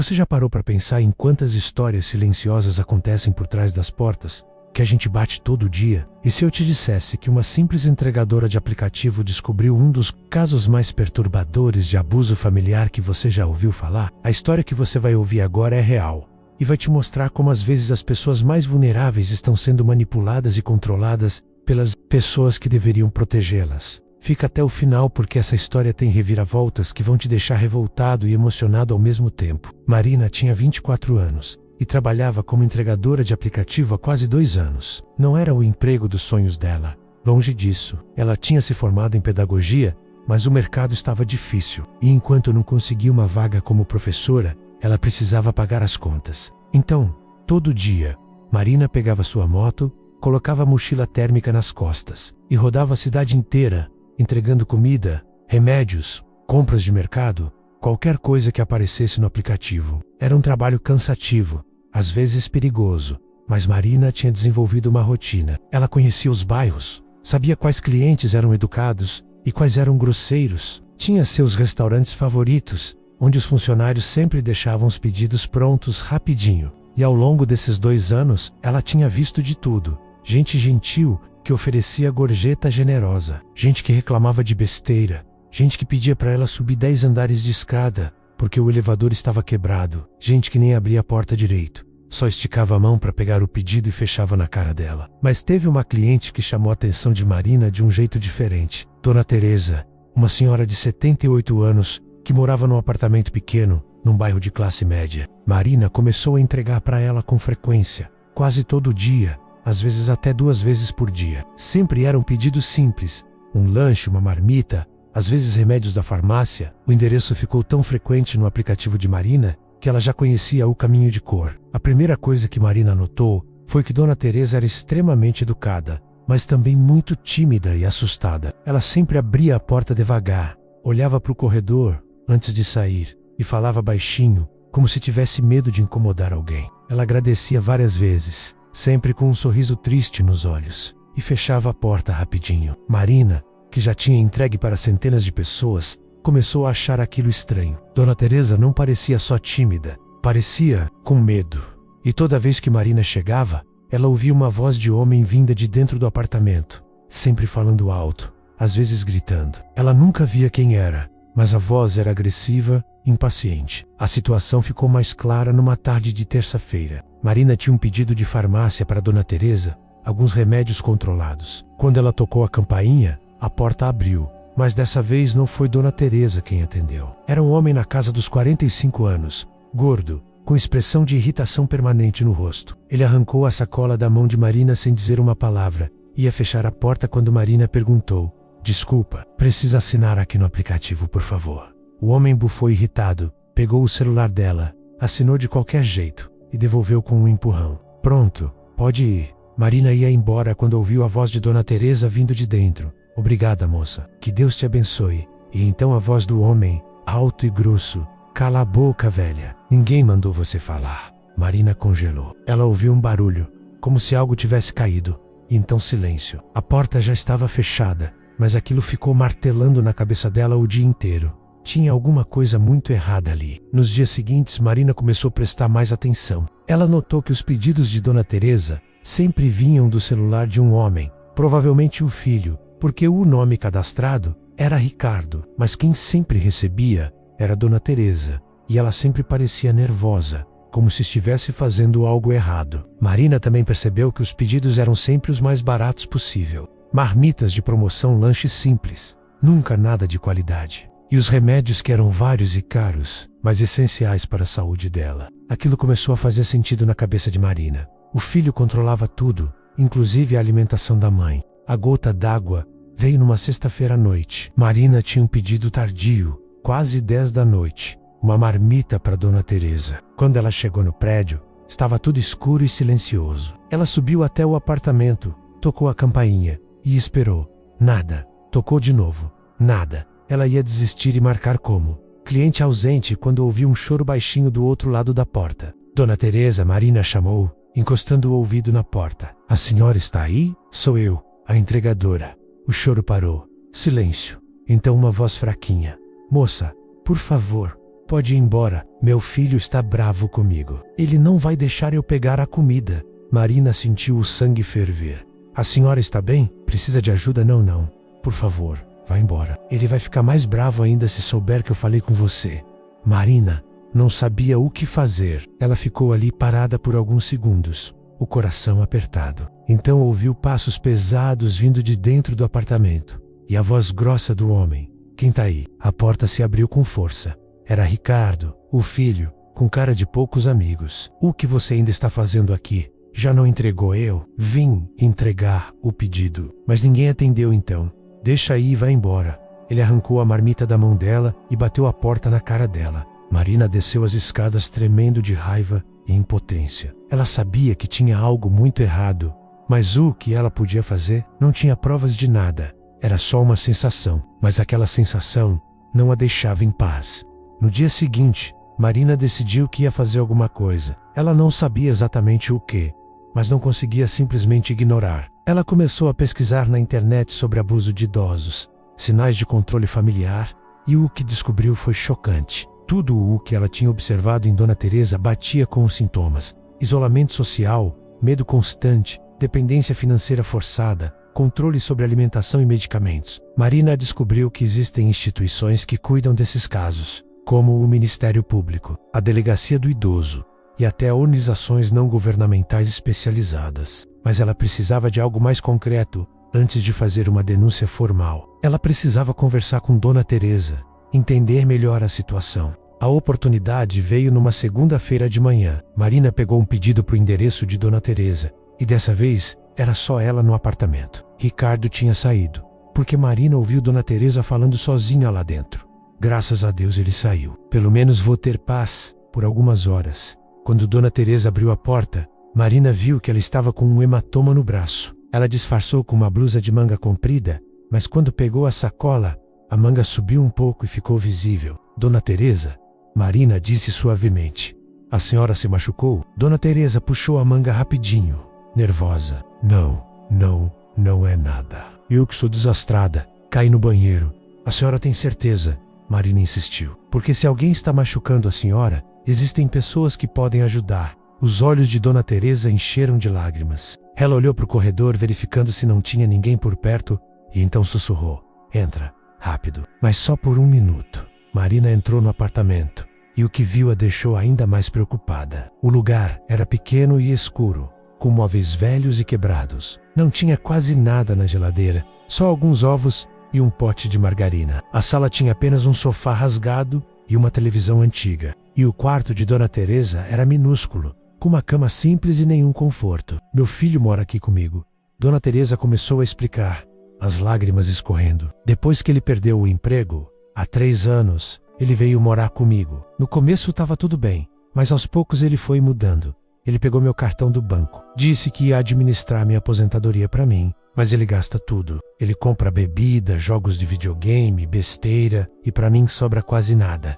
Você já parou para pensar em quantas histórias silenciosas acontecem por trás das portas, que a gente bate todo dia? E se eu te dissesse que uma simples entregadora de aplicativo descobriu um dos casos mais perturbadores de abuso familiar que você já ouviu falar? A história que você vai ouvir agora é real e vai te mostrar como às vezes as pessoas mais vulneráveis estão sendo manipuladas e controladas pelas pessoas que deveriam protegê-las. Fica até o final porque essa história tem reviravoltas que vão te deixar revoltado e emocionado ao mesmo tempo. Marina tinha 24 anos e trabalhava como entregadora de aplicativo há quase 2 anos. Não era o emprego dos sonhos dela. Longe disso. Ela tinha se formado em pedagogia, mas o mercado estava difícil. E enquanto não conseguia uma vaga como professora, ela precisava pagar as contas. Então, todo dia, Marina pegava sua moto, colocava a mochila térmica nas costas e rodava a cidade inteira, entregando comida, remédios, compras de mercado, qualquer coisa que aparecesse no aplicativo. Era um trabalho cansativo, às vezes perigoso, mas Marina tinha desenvolvido uma rotina. Ela conhecia os bairros, sabia quais clientes eram educados e quais eram grosseiros. Tinha seus restaurantes favoritos, onde os funcionários sempre deixavam os pedidos prontos rapidinho. E ao longo desses 2 anos, ela tinha visto de tudo. Gente gentil que oferecia gorjeta generosa, gente que reclamava de besteira, gente que pedia para ela subir 10 andares de escada porque o elevador estava quebrado, gente que nem abria a porta direito, só esticava a mão para pegar o pedido e fechava na cara dela. Mas teve uma cliente que chamou a atenção de Marina de um jeito diferente. Dona Teresa, uma senhora de 78 anos que morava num apartamento pequeno, num bairro de classe média. Marina começou a entregar para ela com frequência, quase todo dia, às vezes até 2 vezes por dia. Sempre eram pedidos simples, um lanche, uma marmita, às vezes remédios da farmácia. O endereço ficou tão frequente no aplicativo de Marina que ela já conhecia o caminho de cor. A primeira coisa que Marina notou foi que Dona Teresa era extremamente educada, mas também muito tímida e assustada. Ela sempre abria a porta devagar, olhava para o corredor antes de sair e falava baixinho, como se tivesse medo de incomodar alguém. Ela agradecia várias vezes, sempre com um sorriso triste nos olhos, e fechava a porta rapidinho. Marina, que já tinha entregue para centenas de pessoas, começou a achar aquilo estranho. Dona Teresa não parecia só tímida, parecia com medo. E toda vez que Marina chegava, ela ouvia uma voz de homem vinda de dentro do apartamento, sempre falando alto, às vezes gritando. Ela nunca via quem era, mas a voz era agressiva, impaciente. A situação ficou mais clara numa tarde de terça-feira. Marina tinha um pedido de farmácia para Dona Teresa, alguns remédios controlados. Quando ela tocou a campainha, a porta abriu, mas dessa vez não foi Dona Teresa quem atendeu. Era um homem na casa dos 45 anos, gordo, com expressão de irritação permanente no rosto. Ele arrancou a sacola da mão de Marina sem dizer uma palavra. Ia fechar a porta quando Marina perguntou: "Desculpa, precisa assinar aqui no aplicativo, por favor." O homem bufou irritado, pegou o celular dela, assinou de qualquer jeito e devolveu com um empurrão. "Pronto, pode ir." Marina ia embora quando ouviu a voz de Dona Teresa vindo de dentro. "Obrigada, moça. Que Deus te abençoe." E então a voz do homem, alto e grosso: "Cala a boca, velha. Ninguém mandou você falar." Marina congelou. Ela ouviu um barulho, como se algo tivesse caído, e então silêncio. A porta já estava fechada, mas aquilo ficou martelando na cabeça dela o dia inteiro. Tinha alguma coisa muito errada ali. Nos dias seguintes, Marina começou a prestar mais atenção. Ela notou que os pedidos de Dona Teresa sempre vinham do celular de um homem, provavelmente o filho, porque o nome cadastrado era Ricardo, mas quem sempre recebia era Dona Teresa, e ela sempre parecia nervosa, como se estivesse fazendo algo errado. Marina também percebeu que os pedidos eram sempre os mais baratos possível. Marmitas de promoção, lanches simples, nunca nada de qualidade. E os remédios que eram vários e caros, mas essenciais para a saúde dela. Aquilo começou a fazer sentido na cabeça de Marina. O filho controlava tudo, inclusive a alimentação da mãe. A gota d'água veio numa sexta-feira à noite. Marina tinha um pedido tardio, quase 10 da noite, uma marmita para Dona Teresa. Quando ela chegou no prédio, estava tudo escuro e silencioso. Ela subiu até o apartamento, tocou a campainha e esperou. Nada. Tocou de novo. Nada. Ela ia desistir e marcar como cliente ausente quando ouviu um choro baixinho do outro lado da porta. "Dona Teresa", Marina chamou, encostando o ouvido na porta. "A senhora está aí?" "Sou eu, a entregadora." O choro parou. Silêncio. Então uma voz fraquinha: "Moça, por favor, pode ir embora. Meu filho está bravo comigo. Ele não vai deixar eu pegar a comida. Marina sentiu o sangue ferver. A senhora está bem? Precisa de ajuda? Não. Por favor, vá embora. Ele vai ficar mais bravo ainda se souber que eu falei com você. Marina não sabia o que fazer. Ela ficou ali parada por alguns segundos, o coração apertado. Então ouviu passos pesados vindo de dentro do apartamento e a voz grossa do homem. Quem tá aí? A porta se abriu com força. Era Ricardo, o filho, com cara de poucos amigos. O que você ainda está fazendo aqui? Já não entregou? Eu vim entregar o pedido. Mas ninguém atendeu então. Deixa aí e vai embora. Ele arrancou a marmita da mão dela e bateu a porta na cara dela. Marina desceu as escadas tremendo de raiva e impotência. Ela sabia que tinha algo muito errado, mas o que ela podia fazer? Não tinha provas de nada. Era só uma sensação, mas aquela sensação não a deixava em paz. No dia seguinte, Marina decidiu que ia fazer alguma coisa. Ela não sabia exatamente o que, mas não conseguia simplesmente ignorar. Ela começou a pesquisar na internet sobre abuso de idosos, sinais de controle familiar, e o que descobriu foi chocante. Tudo o que ela tinha observado em Dona Teresa batia com os sintomas: isolamento social, medo constante, dependência financeira forçada, controle sobre alimentação e medicamentos. Marina descobriu que existem instituições que cuidam desses casos, como o Ministério Público, a Delegacia do Idoso e até organizações não governamentais especializadas. Mas ela precisava de algo mais concreto antes de fazer uma denúncia formal. Ela precisava conversar com Dona Teresa, entender melhor a situação. A oportunidade veio numa segunda-feira de manhã. Marina pegou um pedido para o endereço de Dona Teresa, e dessa vez era só ela no apartamento. Ricardo tinha saído, porque Marina ouviu Dona Teresa falando sozinha lá dentro. Graças a Deus ele saiu. Pelo menos vou ter paz por algumas horas. Quando Dona Teresa abriu a porta, Marina viu que ela estava com um hematoma no braço. Ela disfarçou com uma blusa de manga comprida, mas quando pegou a sacola, a manga subiu um pouco e ficou visível. Dona Teresa, Marina disse suavemente. A senhora se machucou? Dona Teresa puxou a manga rapidinho, nervosa. Não é nada. Eu que sou desastrada. Caí no banheiro. A senhora tem certeza? Marina insistiu. Porque se alguém está machucando a senhora, existem pessoas que podem ajudar. Os olhos de Dona Teresa encheram de lágrimas. Ela olhou para o corredor verificando se não tinha ninguém por perto e então sussurrou. Entra, rápido. Mas só por 1 minuto. Marina entrou no apartamento e o que viu a deixou ainda mais preocupada. O lugar era pequeno e escuro, com móveis velhos e quebrados. Não tinha quase nada na geladeira, só alguns ovos e um pote de margarina. A sala tinha apenas um sofá rasgado e uma televisão antiga. E o quarto de Dona Teresa era minúsculo, com uma cama simples e nenhum conforto. Meu filho mora aqui comigo. Dona Teresa começou a explicar, as lágrimas escorrendo. Depois que ele perdeu o emprego, há 3 anos, ele veio morar comigo. No começo estava tudo bem, mas aos poucos ele foi mudando. Ele pegou meu cartão do banco. Disse que ia administrar minha aposentadoria para mim, mas ele gasta tudo. Ele compra bebida, jogos de videogame, besteira, e para mim sobra quase nada.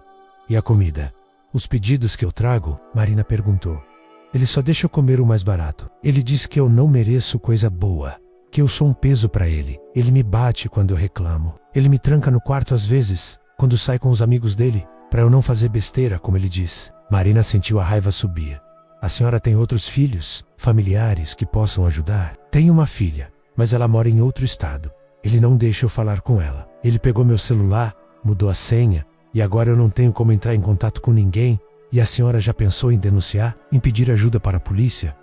E a comida? Os pedidos que eu trago? Marina perguntou. Ele só deixa eu comer o mais barato. Ele diz que eu não mereço coisa boa, que eu sou um peso para ele. Ele me bate quando eu reclamo. Ele me tranca no quarto às vezes, quando sai com os amigos dele, para eu não fazer besteira, como ele diz. Marina sentiu a raiva subir. A senhora tem outros filhos, familiares que possam ajudar? Tenho uma filha, mas ela mora em outro estado. Ele não deixa eu falar com ela. Ele pegou meu celular, mudou a senha, e agora eu não tenho como entrar em contato com ninguém. E a senhora já pensou em denunciar? Em pedir ajuda para a polícia?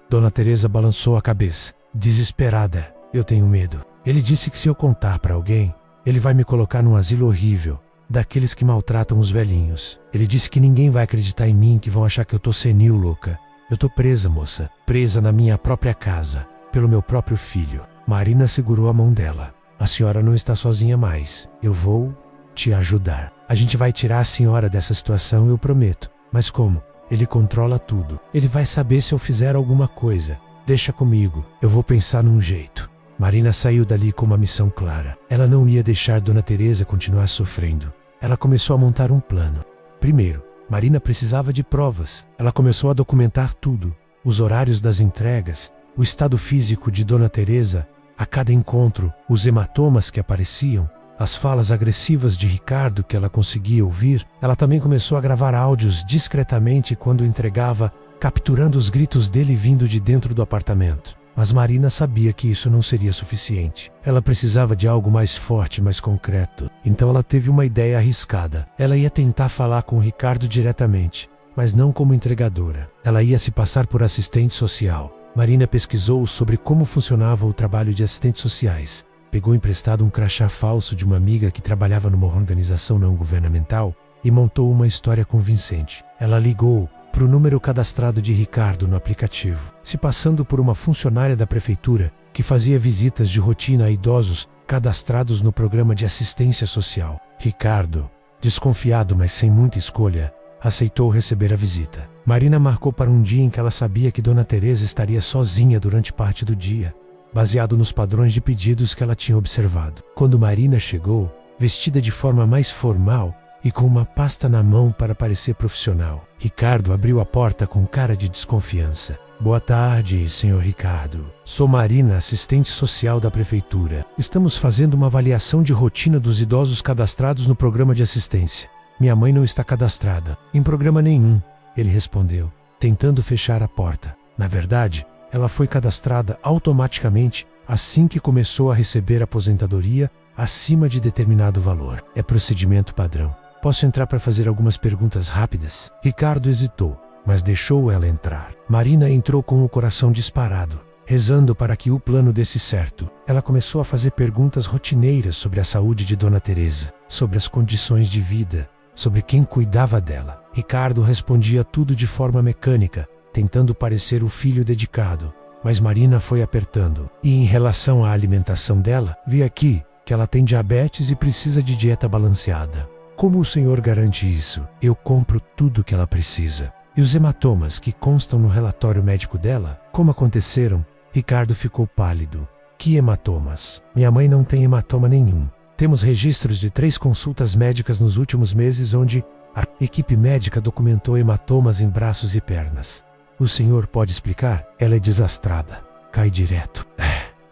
Dona Teresa balançou a cabeça, desesperada. Eu tenho medo. Ele disse que se eu contar para alguém, ele vai me colocar num asilo horrível, daqueles que maltratam os velhinhos. Ele disse que ninguém vai acreditar em mim, que vão achar que eu tô senil, louca. Eu tô presa, moça. Presa na minha própria casa, pelo meu próprio filho. Marina segurou a mão dela. A senhora não está sozinha mais. Eu vou te ajudar. A gente vai tirar a senhora dessa situação, eu prometo. Mas como? Ele controla tudo. Ele vai saber se eu fizer alguma coisa. Deixa comigo. Eu vou pensar num jeito. Marina saiu dali com uma missão clara. Ela não ia deixar Dona Teresa continuar sofrendo. Ela começou a montar um plano. Primeiro, Marina precisava de provas. Ela começou a documentar tudo. Os horários das entregas, o estado físico de Dona Teresa, a cada encontro, os hematomas que apareciam, as falas agressivas de Ricardo que ela conseguia ouvir. Ela também começou a gravar áudios discretamente quando entregava, capturando os gritos dele vindo de dentro do apartamento. Mas Marina sabia que isso não seria suficiente. Ela precisava de algo mais forte, mais concreto. Então ela teve uma ideia arriscada. Ela ia tentar falar com Ricardo diretamente, mas não como entregadora. Ela ia se passar por assistente social. Marina pesquisou sobre como funcionava o trabalho de assistentes sociais. Pegou emprestado um crachá falso de uma amiga que trabalhava numa organização não governamental e montou uma história convincente. Ela ligou para o número cadastrado de Ricardo no aplicativo, se passando por uma funcionária da prefeitura que fazia visitas de rotina a idosos cadastrados no programa de assistência social. Ricardo, desconfiado mas sem muita escolha, aceitou receber a visita. Marina marcou para um dia em que ela sabia que Dona Teresa estaria sozinha durante parte do dia, baseado nos padrões de pedidos que ela tinha observado. Quando Marina chegou, vestida de forma mais formal e com uma pasta na mão para parecer profissional, Ricardo abriu a porta com cara de desconfiança. Boa tarde, senhor Ricardo. Sou Marina, assistente social da prefeitura. Estamos fazendo uma avaliação de rotina dos idosos cadastrados no programa de assistência. Minha mãe não está cadastrada em programa nenhum, ele respondeu, tentando fechar a porta. Na verdade, ela foi cadastrada automaticamente assim que começou a receber aposentadoria acima de determinado valor. É procedimento padrão. Posso entrar para fazer algumas perguntas rápidas? Ricardo hesitou, mas deixou ela entrar. Marina entrou com o coração disparado, rezando para que o plano desse certo. Ela começou a fazer perguntas rotineiras sobre a saúde de Dona Teresa, sobre as condições de vida, sobre quem cuidava dela. Ricardo respondia tudo de forma mecânica, tentando parecer o filho dedicado, mas Marina foi apertando. E em relação à alimentação dela, vi aqui que ela tem diabetes e precisa de dieta balanceada. Como o senhor garante isso? Eu compro tudo que ela precisa. E os hematomas que constam no relatório médico dela? Como aconteceram? Ricardo ficou pálido. Que hematomas? Minha mãe não tem hematoma nenhum. Temos registros de 3 consultas médicas nos últimos meses onde a equipe médica documentou hematomas em braços e pernas. O senhor pode explicar? Ela é desastrada. Cai direto.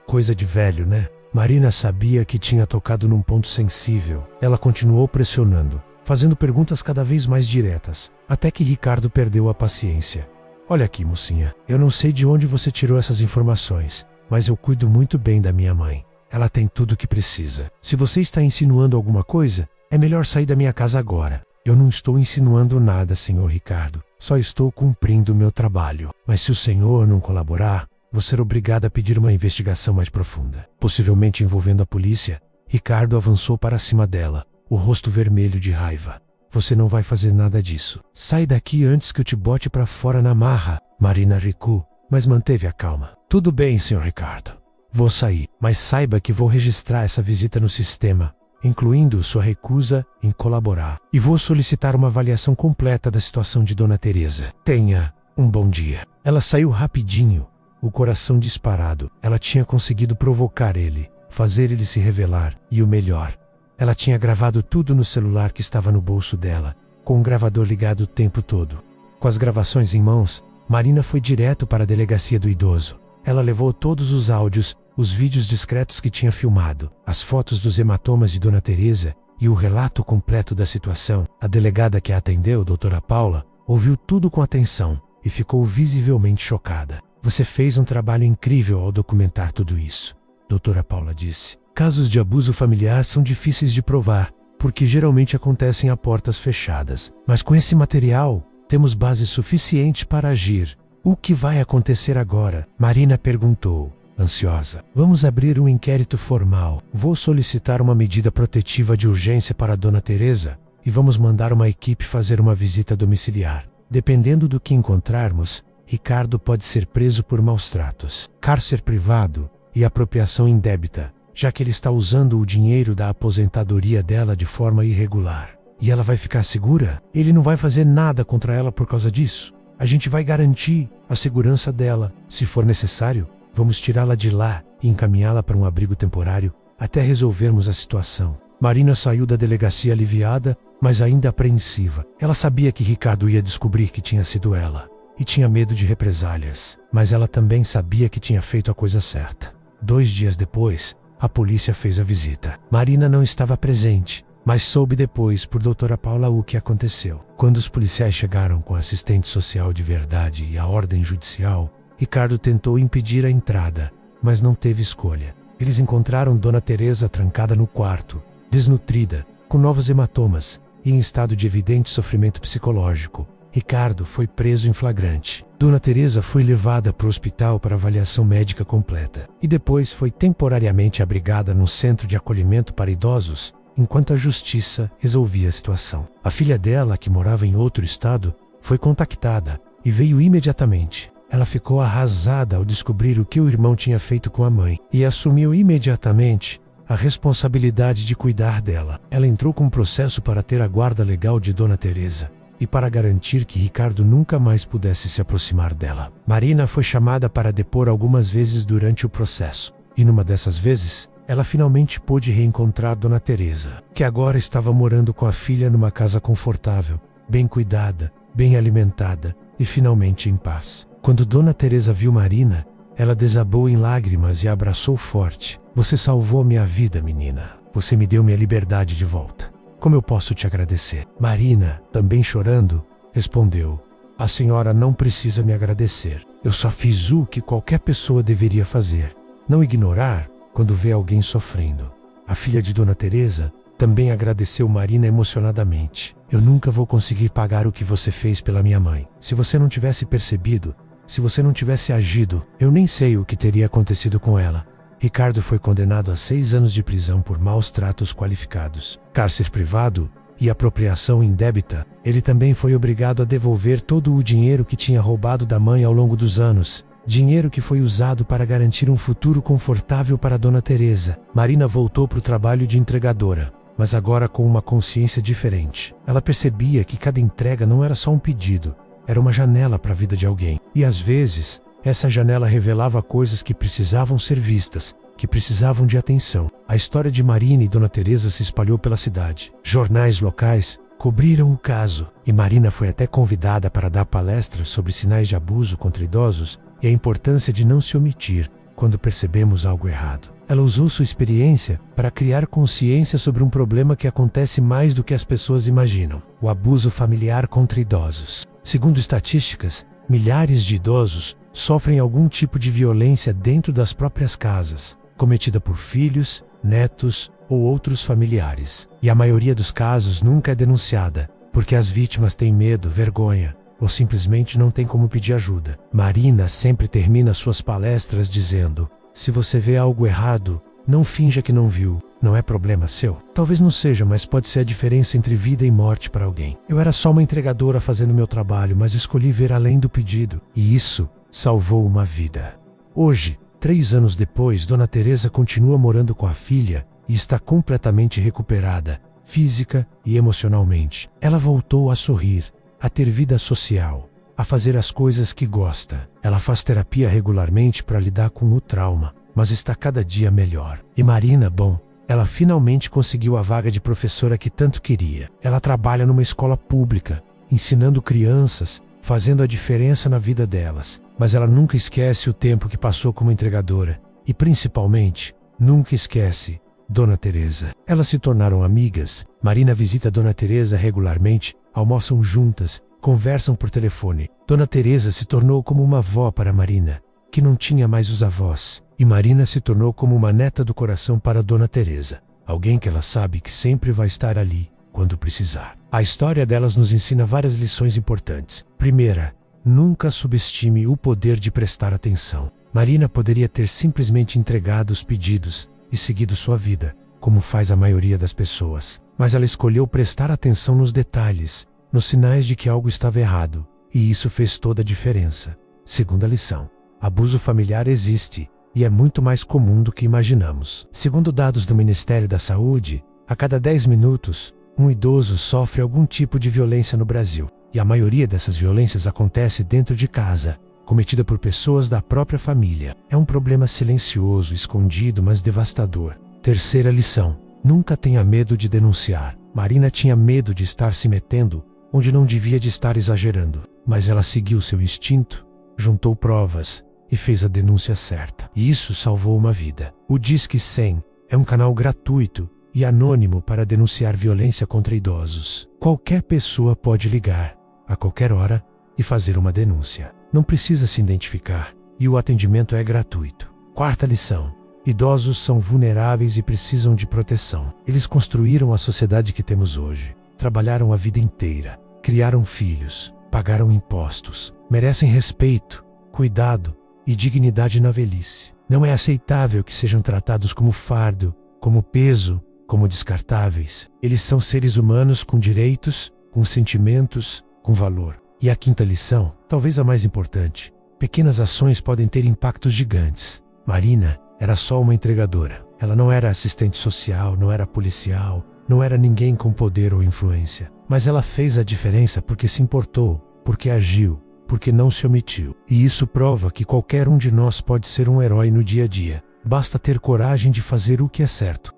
Coisa de velho, né? Marina sabia que tinha tocado num ponto sensível. Ela continuou pressionando, fazendo perguntas cada vez mais diretas, até que Ricardo perdeu a paciência. Olha aqui, mocinha, eu não sei de onde você tirou essas informações, mas eu cuido muito bem da minha mãe. Ela tem tudo o que precisa. Se você está insinuando alguma coisa, é melhor sair da minha casa agora. Eu não estou insinuando nada, senhor Ricardo. Só estou cumprindo o meu trabalho. Mas se o senhor não colaborar, vou ser obrigado a pedir uma investigação mais profunda, possivelmente envolvendo a polícia. Ricardo avançou para cima dela, o rosto vermelho de raiva. Você não vai fazer nada disso. Sai daqui antes que eu te bote para fora na marra. Marina recuou, mas manteve a calma. Tudo bem, senhor Ricardo. Vou sair, mas saiba que vou registrar essa visita no sistema, incluindo sua recusa em colaborar. E vou solicitar uma avaliação completa da situação de Dona Teresa. Tenha um bom dia. Ela saiu rapidinho, o coração disparado. Ela tinha conseguido provocar ele, fazer ele se revelar, e o melhor, ela tinha gravado tudo no celular que estava no bolso dela, com o gravador ligado o tempo todo. Com as gravações em mãos, Marina foi direto para a delegacia do idoso. Ela levou todos os áudios, os vídeos discretos que tinha filmado, as fotos dos hematomas de Dona Teresa e o relato completo da situação. A delegada que a atendeu, doutora Paula, ouviu tudo com atenção e ficou visivelmente chocada. Você fez um trabalho incrível ao documentar tudo isso, doutora Paula disse. Casos de abuso familiar são difíceis de provar, porque geralmente acontecem a portas fechadas. Mas com esse material, temos base suficiente para agir. O que vai acontecer agora? Marina perguntou, ansiosa. Vamos abrir um inquérito formal. Vou solicitar uma medida protetiva de urgência para Dona Teresa e vamos mandar uma equipe fazer uma visita domiciliar. Dependendo do que encontrarmos, Ricardo pode ser preso por maus tratos, cárcere privado e apropriação indébita, já que ele está usando o dinheiro da aposentadoria dela de forma irregular. E ela vai ficar segura? Ele não vai fazer nada contra ela por causa disso. A gente vai garantir a segurança dela. Se for necessário, vamos tirá-la de lá e encaminhá-la para um abrigo temporário até resolvermos a situação. Marina saiu da delegacia aliviada, mas ainda apreensiva. Ela sabia que Ricardo ia descobrir que tinha sido ela e tinha medo de represálias, mas ela também sabia que tinha feito a coisa certa. 2 dias depois, a polícia fez a visita. Marina não estava presente, mas soube depois por doutora Paula o que aconteceu. Quando os policiais chegaram com a assistente social de verdade e a ordem judicial, Ricardo tentou impedir a entrada, mas não teve escolha. Eles encontraram Dona Teresa trancada no quarto, desnutrida, com novos hematomas e em estado de evidente sofrimento psicológico. Ricardo foi preso em flagrante. Dona Teresa foi levada para o hospital para avaliação médica completa e depois foi temporariamente abrigada num centro de acolhimento para idosos, enquanto a justiça resolvia a situação. A filha dela, que morava em outro estado, foi contactada e veio imediatamente. Ela ficou arrasada ao descobrir o que o irmão tinha feito com a mãe e assumiu imediatamente a responsabilidade de cuidar dela. Ela entrou com um processo para ter a guarda legal de Dona Teresa e para garantir que Ricardo nunca mais pudesse se aproximar dela. Marina foi chamada para depor algumas vezes durante o processo, e numa dessas vezes, ela finalmente pôde reencontrar Dona Teresa, que agora estava morando com a filha numa casa confortável, bem cuidada, bem alimentada e finalmente em paz. Quando Dona Teresa viu Marina, ela desabou em lágrimas e a abraçou forte. "Você salvou minha vida, menina. Você me deu minha liberdade de volta. Como eu posso te agradecer?" Marina, também chorando, respondeu: "A senhora não precisa me agradecer. Eu só fiz o que qualquer pessoa deveria fazer. Não ignorar quando vê alguém sofrendo." A filha de Dona Teresa também agradeceu Marina emocionadamente. "Eu nunca vou conseguir pagar o que você fez pela minha mãe. Se você não tivesse percebido, se você não tivesse agido, eu nem sei o que teria acontecido com ela." Ricardo foi condenado a 6 anos de prisão por maus tratos qualificados, cárcere privado e apropriação indébita. Ele também foi obrigado a devolver todo o dinheiro que tinha roubado da mãe ao longo dos anos, dinheiro que foi usado para garantir um futuro confortável para Dona Teresa. Marina voltou para o trabalho de entregadora, mas agora com uma consciência diferente. Ela percebia que cada entrega não era só um pedido, era uma janela para a vida de alguém. E às vezes, essa janela revelava coisas que precisavam ser vistas, que precisavam de atenção. A história de Marina e Dona Teresa se espalhou pela cidade. Jornais locais cobriram o caso, e Marina foi até convidada para dar palestras sobre sinais de abuso contra idosos e a importância de não se omitir quando percebemos algo errado. Ela usou sua experiência para criar consciência sobre um problema que acontece mais do que as pessoas imaginam: o abuso familiar contra idosos. Segundo estatísticas, milhares de idosos sofrem algum tipo de violência dentro das próprias casas, cometida por filhos, netos ou outros familiares. E a maioria dos casos nunca é denunciada, porque as vítimas têm medo, vergonha, ou simplesmente não têm como pedir ajuda. Marina sempre termina suas palestras dizendo: "Se você vê algo errado, não finja que não viu. Não é problema seu. Talvez não seja, mas pode ser a diferença entre vida e morte para alguém. Eu era só uma entregadora fazendo meu trabalho, mas escolhi ver além do pedido. E isso salvou uma vida." Hoje, 3 anos depois, Dona Teresa continua morando com a filha e está completamente recuperada, física e emocionalmente. Ela voltou a sorrir, a ter vida social, a fazer as coisas que gosta. Ela faz terapia regularmente para lidar com o trauma, mas está cada dia melhor. E Marina, bom, ela finalmente conseguiu a vaga de professora que tanto queria. Ela trabalha numa escola pública, ensinando crianças, fazendo a diferença na vida delas. Mas ela nunca esquece o tempo que passou como entregadora. E principalmente, nunca esquece Dona Teresa. Elas se tornaram amigas. Marina visita Dona Teresa regularmente, almoçam juntas, conversam por telefone. Dona Teresa se tornou como uma avó para Marina, que não tinha mais os avós. E Marina se tornou como uma neta do coração para Dona Teresa, alguém que ela sabe que sempre vai estar ali quando precisar. A história delas nos ensina várias lições importantes. Primeira, nunca subestime o poder de prestar atenção. Marina poderia ter simplesmente entregado os pedidos e seguido sua vida, como faz a maioria das pessoas. Mas ela escolheu prestar atenção nos detalhes, nos sinais de que algo estava errado, e isso fez toda a diferença. Segunda lição: abuso familiar existe, e é muito mais comum do que imaginamos. Segundo dados do Ministério da Saúde, a cada 10 minutos, um idoso sofre algum tipo de violência no Brasil. E a maioria dessas violências acontece dentro de casa, cometida por pessoas da própria família. É um problema silencioso, escondido, mas devastador. Terceira lição: nunca tenha medo de denunciar. Marina tinha medo de estar se metendo onde não devia de estar exagerando. Mas ela seguiu seu instinto, juntou provas e fez a denúncia certa. E isso salvou uma vida. O Disque 100 É um canal gratuito e anônimo para denunciar violência contra idosos. Qualquer pessoa pode ligar, a qualquer hora, e fazer uma denúncia. Não precisa se identificar e o atendimento é gratuito. Quarta lição: idosos são vulneráveis e precisam de proteção. Eles construíram a sociedade que temos hoje, trabalharam a vida inteira, criaram filhos, pagaram impostos, merecem respeito, cuidado e dignidade na velhice. Não é aceitável que sejam tratados como fardo, como peso, como descartáveis. Eles são seres humanos com direitos, com sentimentos, com valor. E a quinta lição, talvez a mais importante: pequenas ações podem ter impactos gigantes. Marina era só uma entregadora. Ela não era assistente social, não era policial, não era ninguém com poder ou influência. Mas ela fez a diferença porque se importou, porque agiu, porque não se omitiu. E isso prova que qualquer um de nós pode ser um herói no dia a dia. Basta ter coragem de fazer o que é certo.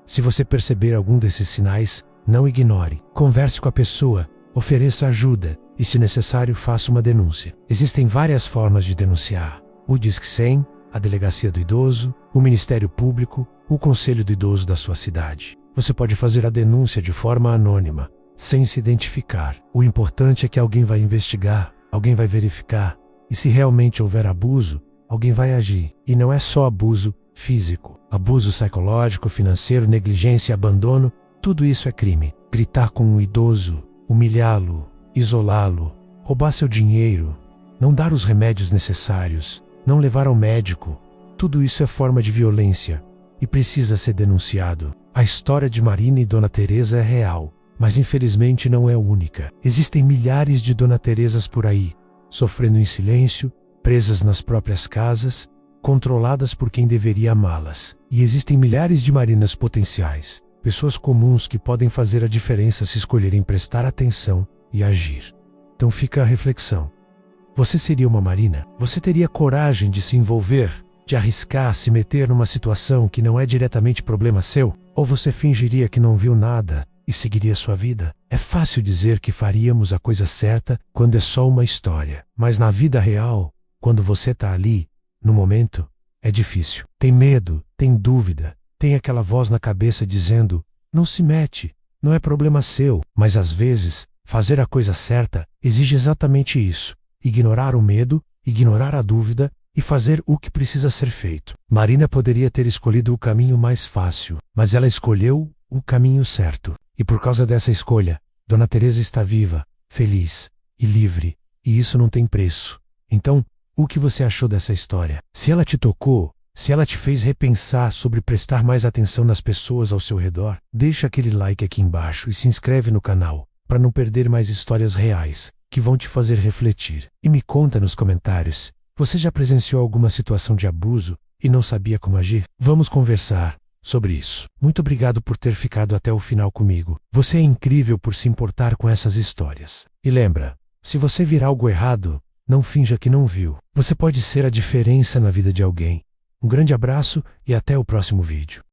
Se você perceber algum desses sinais, não ignore. Converse com a pessoa, ofereça ajuda e, se necessário, faça uma denúncia. Existem várias formas de denunciar: o Disque 100, a Delegacia do Idoso, o Ministério Público, o Conselho do Idoso da sua cidade. Você pode fazer a denúncia de forma anônima, sem se identificar. O importante é que alguém vai investigar, alguém vai verificar, e se realmente houver abuso, alguém vai agir. E não é só abuso físico. Abuso psicológico, financeiro, negligência e abandono, tudo isso é crime. Gritar com um idoso, humilhá-lo, isolá-lo, roubar seu dinheiro, não dar os remédios necessários, não levar ao médico, tudo isso é forma de violência e precisa ser denunciado. A história de Marina e Dona Teresa é real, mas infelizmente não é única. Existem milhares de Dona Teresas por aí, sofrendo em silêncio, presas nas próprias casas, controladas por quem deveria amá-las. E existem milhares de Marinas potenciais, pessoas comuns que podem fazer a diferença se escolherem prestar atenção e agir. Então fica a reflexão. Você seria uma Marina? Você teria coragem de se envolver, de arriscar se meter numa situação que não é diretamente problema seu? Ou você fingiria que não viu nada e seguiria sua vida? É fácil dizer que faríamos a coisa certa quando é só uma história, mas na vida real, quando você está ali, no momento, é difícil. Tem medo, tem dúvida, tem aquela voz na cabeça dizendo: não se mete, não é problema seu. Mas às vezes, fazer a coisa certa exige exatamente isso: ignorar o medo, ignorar a dúvida e fazer o que precisa ser feito. Marina poderia ter escolhido o caminho mais fácil, mas ela escolheu o caminho certo. E por causa dessa escolha, Dona Teresa está viva, feliz e livre, e isso não tem preço. Então, o que você achou dessa história? Se ela te tocou, se ela te fez repensar sobre prestar mais atenção nas pessoas ao seu redor, deixa aquele like aqui embaixo e se inscreve no canal, para não perder mais histórias reais, que vão te fazer refletir. E me conta nos comentários, você já presenciou alguma situação de abuso e não sabia como agir? Vamos conversar sobre isso. Muito obrigado por ter ficado até o final comigo. Você é incrível por se importar com essas histórias. E lembra, se você vir algo errado, não finja que não viu. Você pode ser a diferença na vida de alguém. Um grande abraço e até o próximo vídeo.